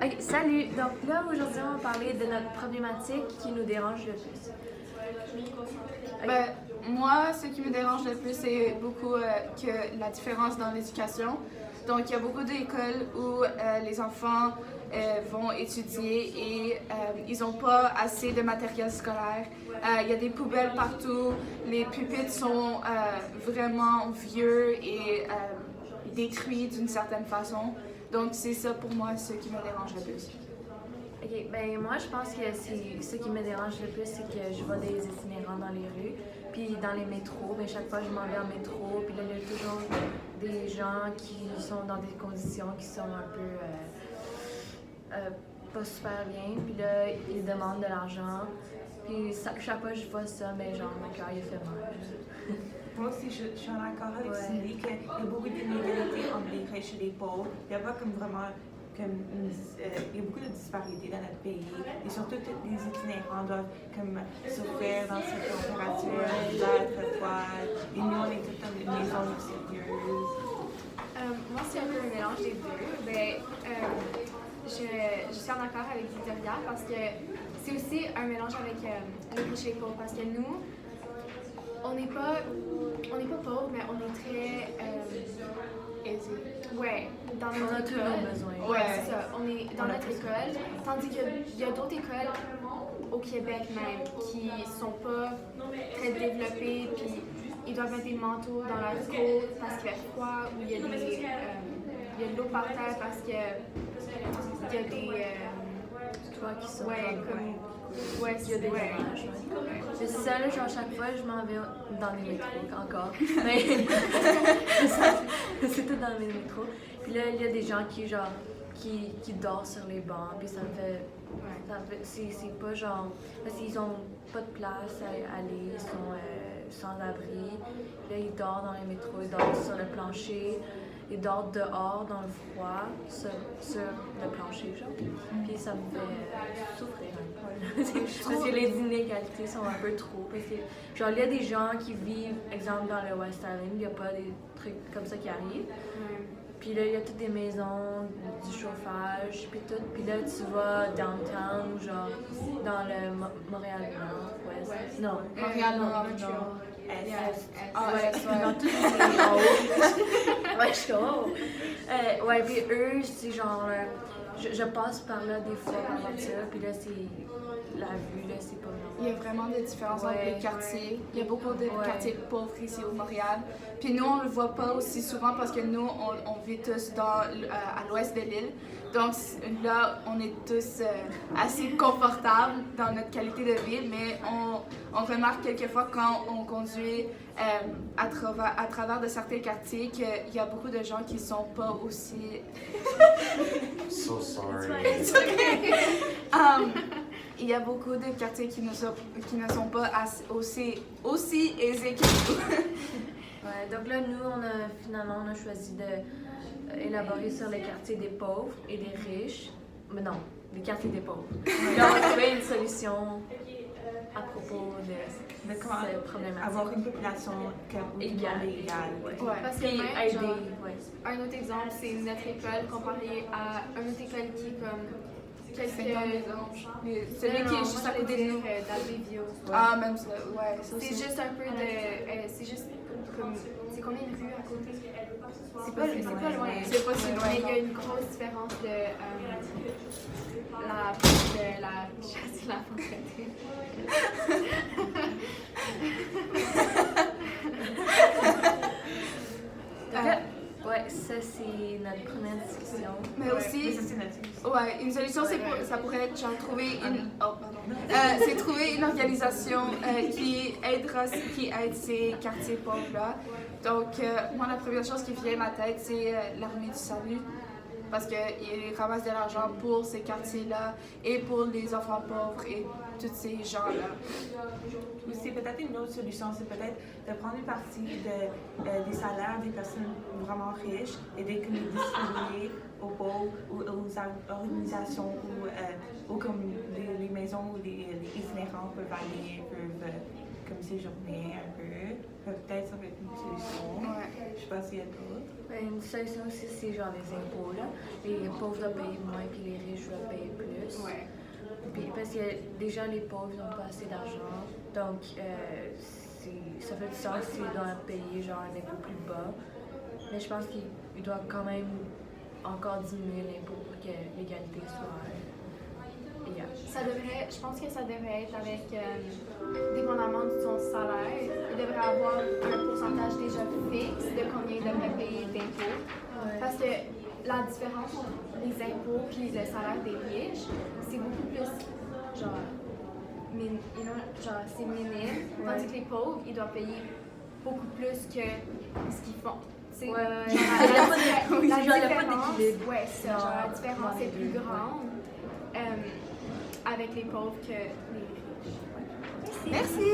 Ok, salut! Donc là, aujourd'hui, on va parler de notre problématique qui nous dérange le plus. Ben, moi, ce qui me dérange le plus, c'est beaucoup que la différence dans l'éducation. Donc, il y a beaucoup d'écoles où les enfants vont étudier et ils n'ont pas assez de matériel scolaire. Il y a des poubelles partout, les pupitres sont vraiment vieux et détruits d'une certaine façon. Donc, c'est ça pour moi ce qui me dérange le plus. Ok, ben moi, je pense que ce qui me dérange le plus, c'est que je vois des itinérants dans les rues, puis dans les métros. Mais chaque fois, je m'en vais en métro, puis là, il y a toujours des gens qui sont dans des conditions qui sont un peu pas super bien. Puis là, ils demandent de l'argent. Puis chaque fois que je vois ça, ben genre, mon cœur, il fait mal. Moi aussi, je suis en accord avec Cindy qu'il y a beaucoup d'inégalités entre les riches et les pauvres. Il n'y a pas comme vraiment il y a beaucoup de disparités dans notre pays. Et surtout, tous les itinérants doivent comme souffrir dans cette température, l'hiver très froid. Et nous, on est tous dans des maisons luxurieuses. Moi, c'est un peu un mélange des deux. Je suis en accord avec Victoria parce que c'est aussi un mélange avec les riches et les pauvres. Parce que nous, on n'est pas pauvres, mais on est très aisés. Ouais, dans notre école. Nos besoins. Ouais, c'est ça. On est dans notre école. Tandis qu'il y a d'autres écoles au Québec même qui sont pas très développées. Puis ils doivent mettre des manteaux dans leur cour parce qu'il fait froid, ou il y a de l'eau par terre parce que il y a des Toi qui sont ouais, il y a des dommages. C'est ça, là, genre, chaque fois, je m'en vais dans les métros, encore. Mais c'est tout dans les métros. Puis là, il y a des gens qui, genre, qui dorment sur les bancs, puis ça me fait c'est pas genre, parce qu'ils ont pas de place à aller, ils sont sans abri. Puis là, ils dorment dans les métros, ils dorment sur le plancher. Ils dorment dehors dans le froid, sur le plancher, genre. Puis ça me fait souffrir un peu. Parce que les inégalités sont un peu trop. Parce que, genre, il y a des gens qui vivent, exemple, dans le West Island, il n'y a pas des trucs comme ça qui arrivent. Puis là, il y a toutes des maisons, du chauffage, puis tout. Puis là, tu vas downtown, genre, dans le Montréal-Nord, Ouest. Non, Montréal-Nord, ouais, dans tous les en haut. Ouais, je suis comme, oh. Ouais, puis eux, c'est genre, je passe par là des fois en voiture, puis là, c'est la vue, là, c'est pas vraiment. Il y a vraiment des différences entre les quartiers. Il y a beaucoup de quartiers pauvres ici au Montréal. Puis nous, on le voit pas aussi souvent parce que nous, on vit tous à l'ouest de l'île. Donc là, on est tous assez confortables dans notre qualité de vie, mais on remarque quelquefois quand on conduit à travers de certains quartiers qu'il y a beaucoup de gens qui sont pas aussi... So sorry. Il y a beaucoup de quartiers qui ne sont pas aussi aisés que nous. Ouais, donc là, nous, finalement, on a choisi d'élaborer sur les quartiers des pauvres et des riches. Mais non, les quartiers des pauvres. Là, on a trouvé une solution à propos de comment cette problématique. avoir une population égale. Ouais. Parce que Puis même, aider, genre, ouais. un autre exemple, c'est notre école comparée à une autre école qui est comme quelques... Celui qui est juste à côté de nous. d'Albevio. Ah, même ça, ouais. Ça C'est aussi. juste un peu de... c'est juste comme... C'est combien de rues à côté? C'est pas loin. C'est pas si loin. Mais il y a une grosse différence de la chasse de la pancréatine. Ouais, ça c'est notre première discussion. Mais aussi, ouais, une solution, ça pourrait être genre trouver c'est trouver une organisation qui aide ces quartiers pauvres-là. Donc, moi, la première chose qui vient à ma tête, c'est l'Armée du Salut. Parce qu'ils ramassent de l'argent pour ces quartiers-là et pour les enfants pauvres et tous ces gens-là. C'est peut-être une autre solution, c'est peut-être de prendre une partie des salaires des personnes vraiment riches et de les distribuer aux pauvres ou aux organisations ou comme les maisons où les itinérants peuvent aller, peuvent comme séjourner un peu. Peut-être ça va être une solution. Je sais pas s'il y a d'autres. Une solution aussi, c'est genre les impôts, là. Les pauvres doivent payer moins, puis les riches doivent payer plus. Ouais. Puis, parce que déjà, les pauvres n'ont pas assez d'argent. Donc, ça fait du sens s'ils doivent payer genre un impôt plus bas. Mais je pense qu'ils doivent quand même encore diminuer l'impôt pour que l'égalité soit égale. Je pense que ça devrait être avec, dépendamment de son salaire, il devrait avoir un pourcentage déjà fixe de combien il devrait payer d'impôts. Parce que la différence entre les impôts et le salaire des riches, c'est beaucoup plus, genre, c'est minime. Tandis que les pauvres, ils doivent payer beaucoup plus que ce qu'ils font. Il n'y a pas d'équilibre. Ouais, c'est ça. Genre, la différence est plus grande avec les pauvres que les riches. Merci!